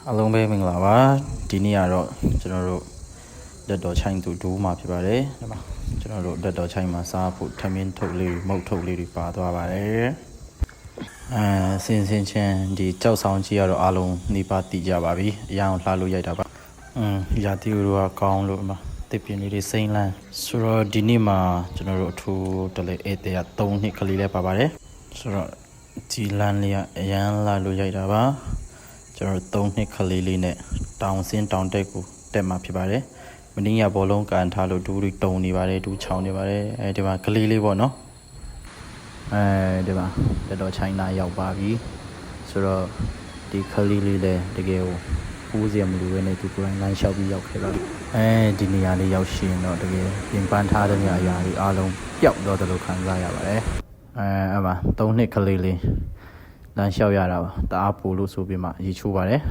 အားလုံးပဲမင်္ဂလာပါဒီနေ့ကတော့ကျွန်တော်တို့လက်တော်ချိုင်းသူဒိုးမှာဖြစ်ပါတယ်ဒီမှာကျွန်တော်တို့လက်တော်ချိုင်းမှာစားဖို့ထမင်းထုတ်လေးမုတ်ထုတ်လေးတွေပါသွားပါတယ်စင်ချင်းဒီကြောက်ဆောင်ကြီးကတော့အားလုံးနေပါတည်ကြပါပြီအရာလှလို့ရိုက်တာပါရာသီဥတုကကောင်းလို့မှာတစ်ပြင်းလေးတွေစိမ့်လန်းဆိုတော့ဒီနေ့မှာကျွန်တော်တို့အထူးတလေဧည့်သည်က3နှစ်ကလေးလေးပါပါတယ်ဆိုတော့ဒီလန်းလေးကအရန်လှလို့ရိုက်တာပါကျွန်တော်3နှစ်ကလေးလေးနဲ့တောင်စင်းတောင်တက်ကိုတက်မှာဖြစ်ပါတယ်မင်းရဘောလုံးကန်ထားလို့ဒူးတွေတုံနေပါတယ်ဒူးချောင်းနေပါတယ်အဲဒီမှာကလေးလေးပေါ့နော်ဒီမှာတက်တော့ချိုင်းနာရောက်ပါပြီဆိုတော့ဒီကလေးလေးလည်းတကယ်ကိုပူးစရာမလိုဘဲနဲ့ဒီကိုယ်တိုင်လမ်းလျှောက်ပြီးရောက်ခဲ့ပါပြီဒီနေရာလေးရောက်ရှင်တော့တကယ်ပြင်ပန်းထားတဲ့နေရာတွေအားလုံးပျောက်တော့တယ်လို့ခံစားရပါတယ်အဲ့မှာ3နှစ်ကလေးလေးလမ်းလျှောက်ရတာပါတအားပို့လို့ဆိုပြီးမှရေချိုးပါတယ်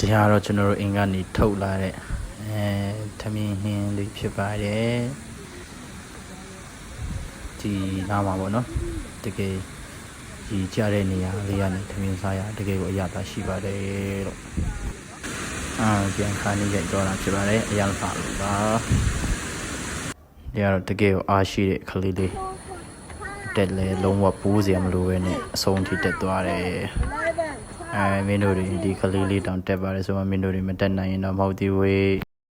ဒီဟာတော့ကျွန်တော်တို့အင်ကနေထုတ်လာတဲ့ထမင်းဟင်းလေးဖြစ်ပါတယ်ဒီနားမှာပေါ့နော်တကယ်ကြီးကြတဲ့နေရာလေးကနေထမင်းစားရတကယ်ကိုအရသာရှိပါတယ်လို့ပြန်ခါနေရိုက်တော့တာဖြစ်ပါတယ်အရသာလို့ပါဒီကတော့တကယ်ကိုအားရှိတဲ့ကလေးလေးတက်လဲလုံးဝပူးစရာမလိုပဲနဲ့အဆုံးထိတက်သွားတယ်မင်းတို့တွေဒီကလေးလေးတောင်တက်ပါတယ်ဆိုမှမင်းတို့တွေမတက်နိုင်ရင်တော့မဟုတ်သေးဘူး